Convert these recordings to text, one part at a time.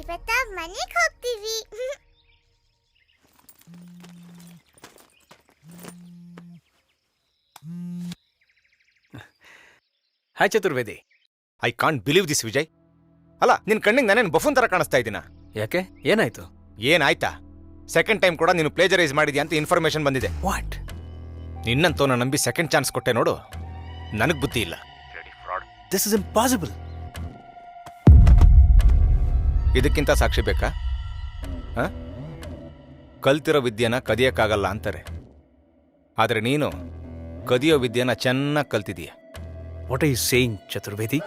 ಇವತ್ತ ಮನೆಗೆ ಹೋಗ್ತೀವಿ. Hi Chaturvedi. I can't believe this Vijay. ಅಲ್ಲ, ನಿನ್ ಕಣ್ಣಿಗೆ ನಾನೇನು ಬಫೂನ್ ತರ ಕಾಣಿಸ್ತಾ ಇದ್ದೀನ? ಯಾಕೆ, ಏನಾಯ್ತು? ಏನಾಯ್ತಾ? ಸೆಕೆಂಡ್ ಟೈಮ್ ಕೂಡ ನೀನು ಪ್ಲೇಜರೈಸ್ ಮಾಡಿದ್ಯಾ ಅಂತ ಇನ್ಫಾರ್ಮೇಶನ್ ಬಂದಿದೆ. ವಾಟ್? ನಿನ್ನಂತವನ್ನ ನಂಬಿ ಸೆಕೆಂಡ್ ಚಾನ್ಸ್ ಕೊಟ್ಟೆ ನೋಡು. ನನಗ್ ಬುದ್ಧಿ ಇಲ್ಲ. This is impossible. ಇದಕ್ಕಿಂತ ಸಾಕ್ಷಿ ಬೇಕಾ? ಕಲ್ತಿರೋ ವಿದ್ಯೆನ ಕದಿಯಕ್ಕಾಗಲ್ಲ ಅಂತಾರೆ, ಆದ್ರೆ ನೀನು ಕದಿಯೋ ವಿದ್ಯೆನ ಚೆನ್ನಾಗಿ ಕಲ್ತಿದೀಯ. What are you saying Chaturvedi?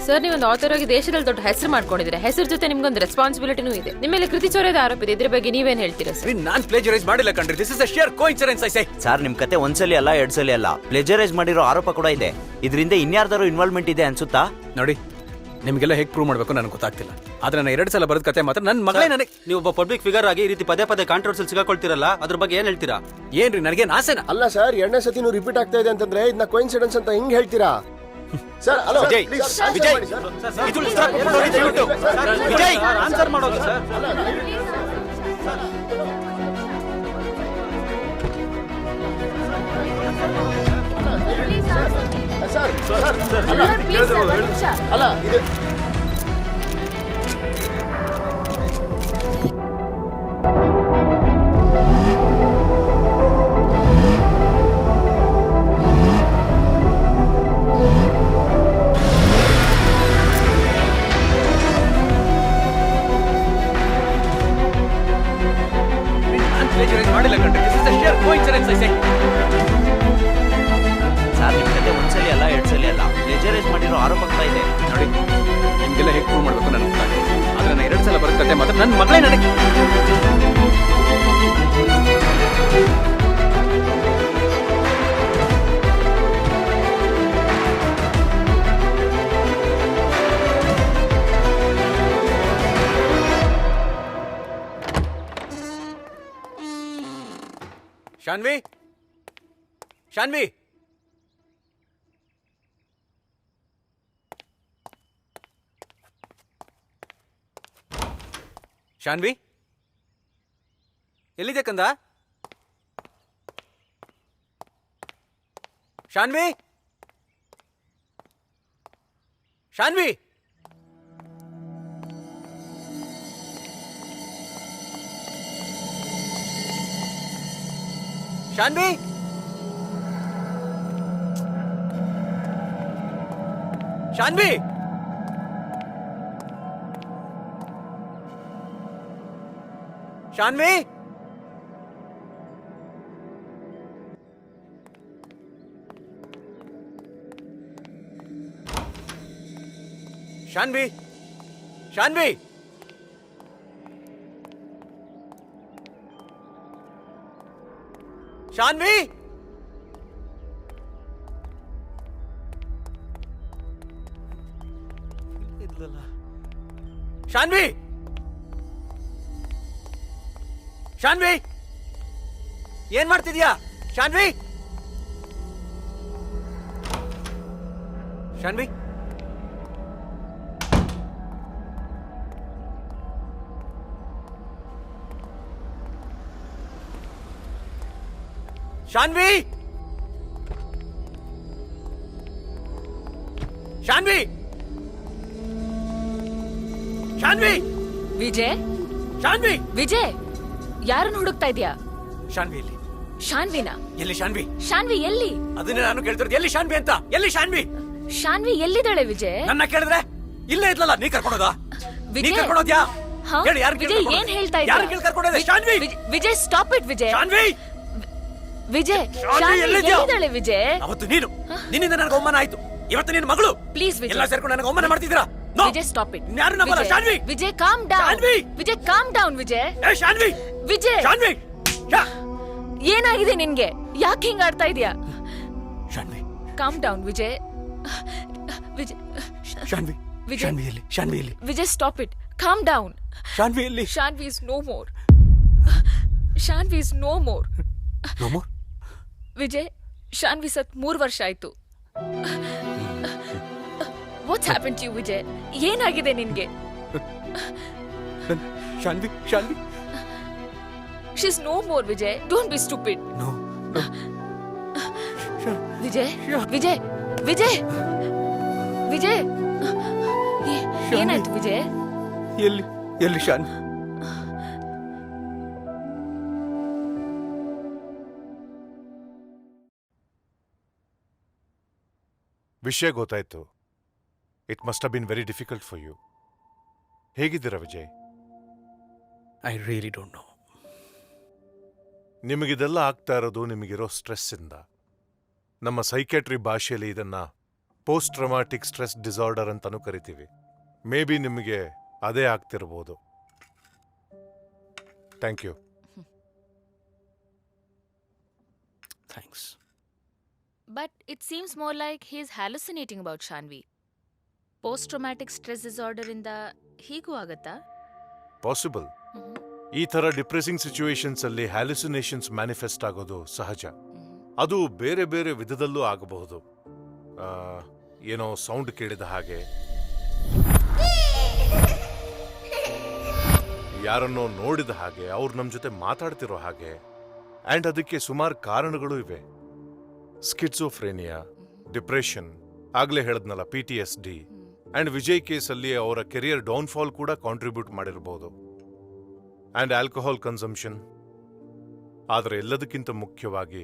Sir, ನೀವೊಂದು ಆಥರ್ ಆಗಿ ದೇಶದಲ್ಲಿ ದೊಡ್ಡ ಹೆಸರು ಮಾಡ್ಕೊಂಡಿದ್ರೆ, ಹೆಸರು ಜೊತೆ ನಿಮ್ಗೊಂದು ರೆಸ್ಪಾನ್ಸಿಬಿಲಿಟಿನೂ ಇದೆ. ನಿಮ್ಮ ಮೇಲೆ ಕೃತಿ ಚೋರದ ಆರೋಪ ಇದೆ. ಇದ್ರ ಬಗ್ಗೆ ನೀವೇನ್ ಹೇಳ್ತೀರಾ ಸರ್? ನಾನ್ ಪ್ಲೇಜರೈಸ್ ಮಾಡಿಲ್ಲ ಕಣ್ರಿ. This is a shear coincidence I say. Sir, ನಿಮ್ ಕತೆ ಒಂದ್ಸಲಿ ಅಲ್ಲ, ಎರಡ್ ಸಲಿ ಅಲ್ಲ, ಪ್ಲೇಜರೈಸ್ ಮಾಡಿರೋ ಆರೋಪ ಕೂಡ ಇದೆ. ಇದರಿಂದ ಇನ್ಯಾರ್ದಾರು ಇನ್ವಾಲ್ವ್ಮೆಂಟ್ ಇದೆ ಅನ್ಸುತ್ತಾ? ನೋಡಿ, ನಿಮಗೆಲ್ಲ ಹೇಗೆ ಪ್ರೂವ್ ಮಾಡಬೇಕು ನನಗೆ ಗೊತ್ತಾಗ್ತಿಲ್ಲ. ಆದ್ರೆ ನಾನು 2 ಸಲ ಬರೆದ ಕತೆ ಮಾತ್ರ ನನ್ನ ಮಗಳೇ ನನಗೆ. ನೀವು ಒಬ್ಬ ಪಬ್ಲಿಕ್ ಫಿಗರ್ ಆಗಿ ಈ ರೀತಿ ಪದೇ ಪದೇ ಕಾಂಟ್ರವರ್ಸಿಲ್ ಸಿಗಾಕೊಳ್ತಿರಲ್ಲ, ಅದ್ರ ಬಗ್ಗೆ ಏನ್ ಹೇಳ್ತೀರಾ? ಏನ್ರಿ, ನನಗೇನು ಆಸೆನಾ? ಅಲ್ಲ ಸರ್, 2ನೇ ಸತಿ ನೀವು ರಿಪೀಟ್ ಆಗ್ತಾ ಇದೆ ಅಂತಂದ್ರೆ ಇದನ್ನ ಕೋಇನ್ಸಿಡೆನ್ಸ್ ಅಂತ ಹಿಂಗ್ ಹೇಳ್ತೀರಾ ಸರ್? ಹಲೋ ವಿಜಯ್, ವಿಜಯ್, ಇದು stop ಮಾಡ್ಬಿಡು, ದಯವಿಟ್ಟು. ವಿಜಯ್, ಆನ್ಸರ್ ಮಾಡೋದು ಸರ್. ಅಲ್ಲ ಇದು ಮಾಡಿಲ್ಲ ಕಣ್ರಿ. This is a shear coincidence I say. Sir, ನಿಮ್ ಕತೆ ಒಂದ್ಸಲಿ ಅಲ್ಲ, ಎರಡ್ ಸಲಿ ಅಲ್ಲ, ಪ್ಲೇಜರೈಸ್ ಮಾಡಿರೋ ಆರೋಪ ಕೂಡ ಇದೆ. ನೋಡಿ, ನಿಮ್ಗೆಲ್ಲ ಹೇಗೆ ಪ್ರೂವ್ ಮಾಡಬೇಕು ನನಗೆ ಗೊತ್ತಾಗ್ತಿಲ್ಲ. ಆದ್ರೆ ನಾನು 2 ಸಲ ಬರೆದ ಕತೆ ಮಾತ್ರ ನನ್ನ ಮಗಳೇ ನನಗೆ. ಶಾನ್ವಿ, ಶಾನ್ವಿ, ಶಾನ್ವಿ, ಎಲ್ಲಿದೆ ಕಂದ? ಶಾನ್ವಿ, ಶಾನ್ವಿ, ಶಾನ್ವಿ, ಶಾನ್ವಿ, ಶಾನ್ವಿ, ಶಾನ್ವಿ, ಶಾನ್ವಿ, ಶಾನ್ವಿ, ಶಾನ್ವಿ, ಶಾನ್ವಿ, ಏನ್ ಮಾಡ್ತಿದ್ಯಾ? ಶಾನ್ವಿ, ಶಾನ್ವಿ, ಶಾನ್ವಿ, ಶಾನ್ವಿ, ಶಾನ್ವಿ, ವಿಜಯ್, ಶಾನ್ವಿ, ವಿಜಯ್, ಯಾರನ್ನ ಹುಡುಕ್ತಾ ಇದ್ಯಾ? ಶಾನ್ವಿ ಎಲ್ಲಿ? ಶಾನ್ವಿನ? ಎಲ್ಲಿ ಶಾನ್ವಿ? ಶಾನ್ವಿ ಎಲ್ಲಿ? ಅದನ್ನೇ ನಾನು ಕೇಳ್ತಿರೋದು, ಎಲ್ಲಿ ಶಾನ್ವಿ ಅಂತ? ಎಲ್ಲಿ ಶಾನ್ವಿ? ಶಾನ್ವಿ ಎಲ್ಲಿದ್ದಾಳೆ ವಿಜಯ್? ನನ್ನ ಕೇಳಿದ್ರೆ ಇಲ್ಲೇ ಇದ್ಲಲ್ಲ, ನೀ ಕರ್ಕೊಂಡೋದ? ನೀ ವಿಜಯ್, ಕರ್ಕೊಂಡೋದ್ಯಾ? ಹಾ? ಹೇಳಿ, ಯಾರು ವಿಜಯ್, ಏನ್ ಹೇಳ್ತಾ ಇದ್ಯಾ? ಯಾರು ಕೇಳಿ ಕರ್ಕೊಂಡೋದೆ? Shanvi, Vijay, stop it Vijay. ಶಾನ್ವಿ, ವಿಜಯ್, ಶಾನ್ವಿ ಶಾನ್ವಿ ಎಲ್ಲಿದ್ಯಾ? ಎಲ್ಲಿದ್ದಾಳೆ ವಿಜಯ್? ಅವತ್ತು ನೀನು, ನಿನ್ನಿಂದ ನನಗೆ ಅವಮಾನ ಆಯ್ತು. ಇವತ್ತು ನಿನ್ನ ಮಗಳು ಪ್ಲೀಸ್ ವಿಜಯ್, ಎಲ್ಲ ಸೇರ್ಕೊಂಡು ನನಗೆ ಅವಮಾನ ಮಾಡ್ತಿದ್ದೀರಾ? No. Vijay, stop it. ಯಾರು ನಂಬಲ್ಲ? Shanvi, Vijay, com down. Shanvi, Vijay, com down Vijay. ಏ ಶಾನ್ವಿ, ವಿಜಯ್, ಶಾನ್ವಿ, ಏನಾಗಿದೆ ನಿನ್ಗೆ? ಯಾಕೆ ಹಿಂಗ್ ಆಡ್ತಾ ಇದೀಯಾ? Shanvi, calm down Vijay. ವಿಜಯ್, ಶಾನ್ವಿ, ವಿಜಯ್, ಶಾನ್ವಿ ಎಲ್ಲಿ? ಶಾನ್ವಿ ಎಲ್ಲಿ? Vijay, stop it. Calm down. Shanvi ಎಲ್ಲಿ? Shanvi is no more. Shanvi is no more. No more? Vijay, Shanvi ಸತ್ 3 ವರ್ಷ ಆಯ್ತು. What's happen to you Vijay? ಏನಾಗಿದೆ ನಿನ್ಗೆ? Shanvi Shanvi she is no more Vijay. Don't be stupid. No Vijay Vijay Vijay Vijay ಏನಾಯ್ತು ವಿಜಯ್? ಎಲ್ಲಿ ಎಲ್ಲಿ ಶಾನ್ವಿ? ವಿಷಯ ಗೊತ್ತಾಯ್ತು. It must have been very difficult for you. ಹೇಗಿದ್ದೀರಾ Vijay? I really don't know. ನಿಮಗಿದೆಲ್ಲ ಆಗ್ತಾ ಇರೋದು ನಿಮಗಿರೋ ಸ್ಟ್ರೆಸ್ಸಿಂದ. ನಮ್ಮ ಸೈಕ್ಯಾಟ್ರಿ ಭಾಷೆಯಲ್ಲಿ ಇದನ್ನ ಪೋಸ್ಟ್ ಟ್ರಮಾಟಿಕ್ ಸ್ಟ್ರೆಸ್ ಡಿಸಾರ್ಡರ್ ಅಂತಾನೂ ಕರಿತೀವಿ. ಮೇ ಬಿ ನಿಮಗೆ ಅದೇ ಆಗ್ತಿರ್ಬೋದು. Thank you. Thanks. But it seems more like he is hallucinating about Shanvi. Post-traumatic stress disorder ಇಂದ ಹೀಗೂ ಆಗತ್ತಾ? ಪಾಸಿಬಲ್. ಈ ಥರ ಡಿಪ್ರೆಸಿಂಗ್ ಸಿಚುವೇಶನ್ಸ್ ಅಲ್ಲಿ ಹ್ಯಾಲುಸಿನೇಷನ್ಸ್ ಮ್ಯಾನಿಫೆಸ್ಟ್ ಆಗೋದು ಸಹಜ. ಅದು ಬೇರೆ ಬೇರೆ ವಿಧದಲ್ಲೂ ಆಗಬಹುದು. ಏನೋ ಸೌಂಡ್ ಕೇಳಿದ ಹಾಗೆ, ಯಾರನ್ನೋ ನೋಡಿದ ಹಾಗೆ, ಅವ್ರು ನಮ್ಮ ಜೊತೆ ಮಾತಾಡ್ತಿರೋ ಹಾಗೆ. ಆ್ಯಂಡ್ ಅದಕ್ಕೆ ಸುಮಾರು ಕಾರಣಗಳು ಇವೆ. ಸ್ಕಿಟ್ಸೋಫ್ರೇನಿಯಾ, ಡಿಪ್ರೆಷನ್, ಆಗ್ಲೇ ಹೇಳದ್ನಲ್ಲ PTSD, ಆ್ಯಂಡ್ ವಿಜಯ್ ಕೇಸಲ್ಲಿ ಅವರ ಕೆರಿಯರ್ ಡೌನ್ಫಾಲ್ ಕೂಡ ಕಾಂಟ್ರಿಬ್ಯೂಟ್ ಮಾಡಿರ್ಬೋದು. And alcohol consumption. ಆದರೆ ಎಲ್ಲದಕ್ಕಿಂತ ಮುಖ್ಯವಾಗಿ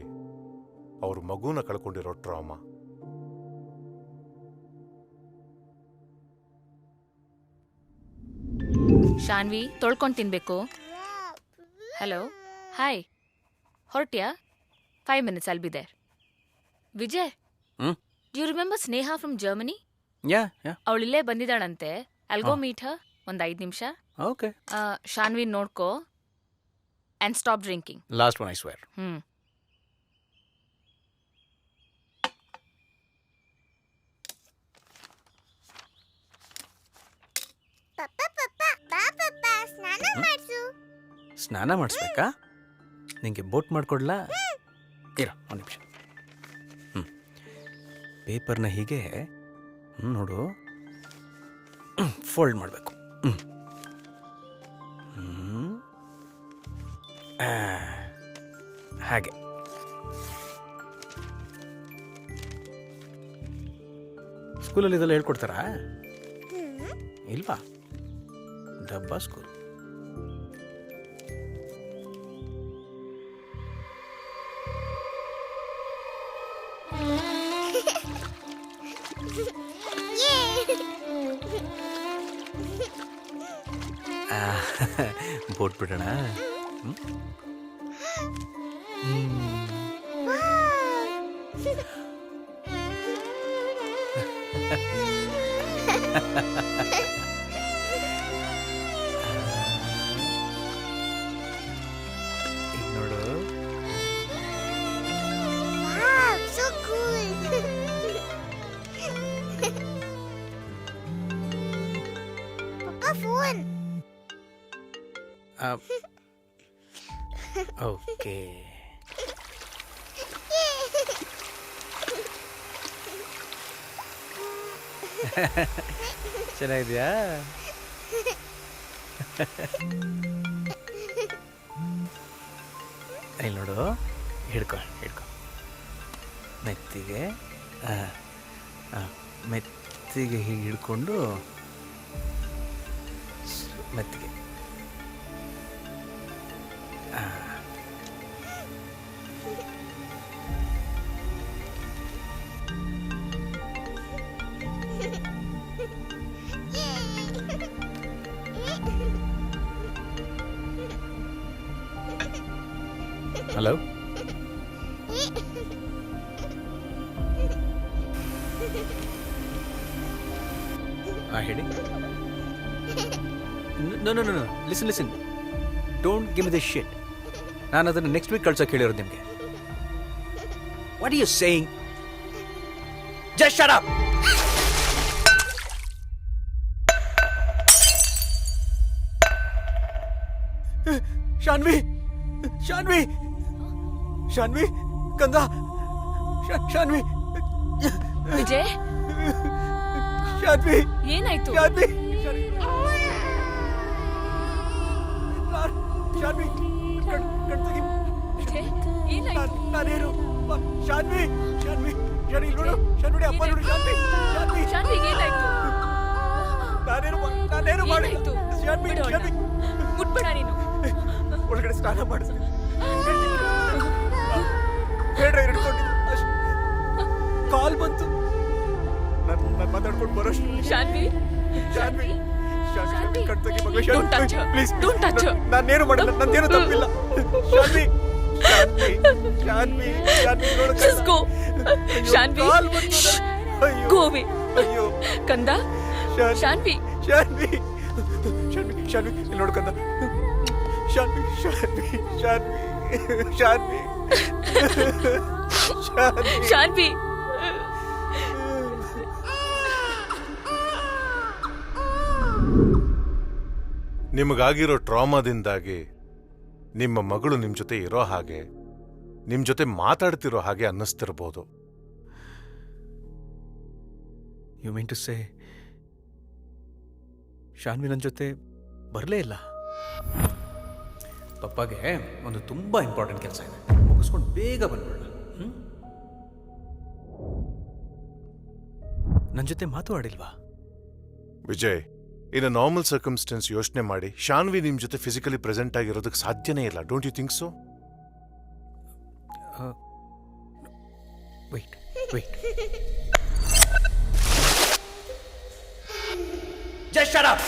ಅವರು ಮಗುನ ಕಳ್ಕೊಂಡಿರೋ ಟ್ರಾಮಾ. ಶಾನ್ವಿ ತೊಳ್ಕೊಂಡು ತಿನ್ಬೇಕು. ಹಲೋ, ಹಾಯ್, ಹೊರಟ್ಯಾ? 5 minutes, I'll be there. Vijay, do you remember Sneha from Germany? Yeah yeah. ಅವಳಿಲ್ಲೇ ಬಂದಿದ್ದಾಳಂತೆ. I'll go meet her. ಒಂದು 5 ನಿಮಿಷ. ಓಕೆ. ಶಾನ್ವಿ ನೋಡ್ಕೋ and stop drinking. Last one I swear. ಪಪ್ಪ ಪಪ್ಪ ಬಾ ಪಪ್ಪ ಸ್ನಾನ ಮಾಡ್ಸು. ಸ್ನಾನ ಮಾಡಿಸ್ಬೇಕಾ? ನಿಂಗೆ ಬೋಟ್ ಮಾಡ್ಕೊಡ್ಲಾ? ಇರೋ ಒಂದು ನಿಮಿಷ. ಪೇಪರ್ನ ಹೀಗೆ ನೋಡು ಫೋಲ್ಡ್ ಮಾಡಬೇಕು. ಹಾಗೆ. ಸ್ಕೂಲಲ್ಲಿ ಇದೆಲ್ಲ ಹೇಳ್ಕೊಡ್ತಾರಾ? ಇಲ್ವಾ? ಡಬ್ಬಾ ಸ್ಕೂಲ್. ಬೋಟ್ ಬಿಡೋಣ. ನೋಡು. Wow, so cool. Papa, phone. Okay. ಚೆನ್ನಾಗಿದ್ಯಾ? ಇಲ್ಲಿ ನೋಡು, ಹಿಡ್ಕೊ ಹಿಡ್ಕೊ ಮೆತ್ತಿಗೆ. ಮೆತ್ತಿಗೆ ಹೀಗೆ ಹಿಡ್ಕೊಂಡು ಮೆತ್ತಿಗೆ. ಹಲೋ. ಹೇಳಿ. No no no, listen listen, don't give me this shit. ನಾನು ಅದನ್ನು ನೆಕ್ಸ್ಟ್ ವೀಕ್ ಕಳ್ಸೋಕೆ ಹೇಳಿರೋದು ನಿಮಗೆ. What are you saying? Just shut up. Shanvi, Shanvi, Shanvi, ಕಂದ, ಶಾನ್ವಿ, ವಿಜಯ್, ಶಾನ್ವಿ ಏನಾಯ್ತು ಶಾನ್ವಿ ಶಾನ್ವಿ ಕಣ್ ತೆಗಿ. ವಿಜಯ್, ಏನಾಯ್ತು ನಾನೇನು ಶಾನ್ವಿ ಶಾನ್ವಿ ಶಾನ್ವಿ ನೋಡು ಶಾನ್ವಿ ಅಪ್ಪ ನೋಡು ಶಾನ್ವಿ ಶಾನ್ವಿ ಶಾನ್ವಿಗೆ ಏನಾಯ್ತು ನಾನೇನು ಮಾಡಿ ಏನಾಯ್ತು? ಶಾನ್ವಿ ಬಿಡು ಅವ್ನ. ಶಾನ್ವಿ ಮುಟ್ಬೇಡ ನೀನು ಒಳಗಡೆ ಸ್ನಾನ ಮಾಡಿಸ್ತೀನಿ ಹೇಳ್ರೆ ಹಿಡ್ಕೊಂಡಿದ್ದು ಅಷ್ಟು ಕಾಲ್ ಬಂತು ನಾನು ಮಾತಾಡ್ಕೊಂಡು ಬರೋಷ್ಟು ಶಾನ್ವಿ ಶಾನ್ವಿ ಶಾನ್ವಿ. ಕಣ್ ತೆಗಿ ಮಗಳು Don't touch her. Please Don't touch her. ನಾನೇನು ಮಾಡಲ್ಲ ನಂದೇನು ತಪ್ಪಿಲ್ಲ ಶಾನ್ವಿ ಶಾನ್ವಿ ಶಾನ್ವಿ ಶಾನ್ವಿ ನೋಡು Just go. ಶಾನ್ವಿ. ಕಾಲ್ ಬಂತು ಅಯ್ಯೋ Go away. ಅಯ್ಯೋ ಕಂದ ಶಾನ್ವಿ ಶಾನ್ವಿ ಶಾನ್ವಿ ಶಾನ್ವಿ ಇಲ್ಲಿ ನೋಡು ಕಂದ ಶಾನ್ವಿ ಶಾನ್ವಿ ಶಾನ್ವಿ ಶಾನ್ವಿ ಶಾನ್ವಿ ಶಾನ್ವಿ ನಿಮಗಾಗಿರೋ ಟ್ರಾಮಾದಿಂದಾಗಿ ನಿಮ್ಮ ಮಗಳು ನಿಮ್ ಜೊತೆ ಇರೋ ಹಾಗೆ ನಿಮ್ ಜೊತೆ ಮಾತಾಡ್ತಿರೋ ಹಾಗೆ ಅನ್ನಿಸ್ತಿರ್ಬೋದು. You mean to say Shanvi ನನ್ನ ಜೊತೆ ಬರಲೇ ಇಲ್ಲ? ಪಪ್ಪಾಗೆ ಒಂದು ತುಂಬ ಇಂಪಾರ್ಟೆಂಟ್ ಕೆಲಸ ಇದೆ, ಮುಗಿಸ್ಕೊಂಡು ಬೇಗ ಬಂದ್ಬಿಡೋಣ. ನನ್ನ ಜೊತೆ ಮಾತಾಡಿಲ್ವಾ? ವಿಜಯ್, ಇನ್ ಅ ನಾರ್ಮಲ್ ಸರ್ಕಮ್ಸ್ಟೆನ್ಸ್ ಯೋಚನೆ ಮಾಡಿ, ಶಾನ್ವಿ ನಿಮ್ ಜೊತೆ ಫಿಸಿಕಲಿ ಪ್ರೆಸೆಂಟ್ ಆಗಿರೋದಕ್ಕೆ ಸಾಧ್ಯನೇ ಇಲ್ಲ. Don't you think so? Wait wait just shut up.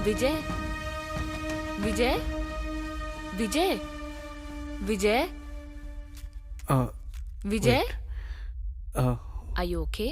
Vijay Vijay Vijay Vijay Vijay Uh, Are you okay?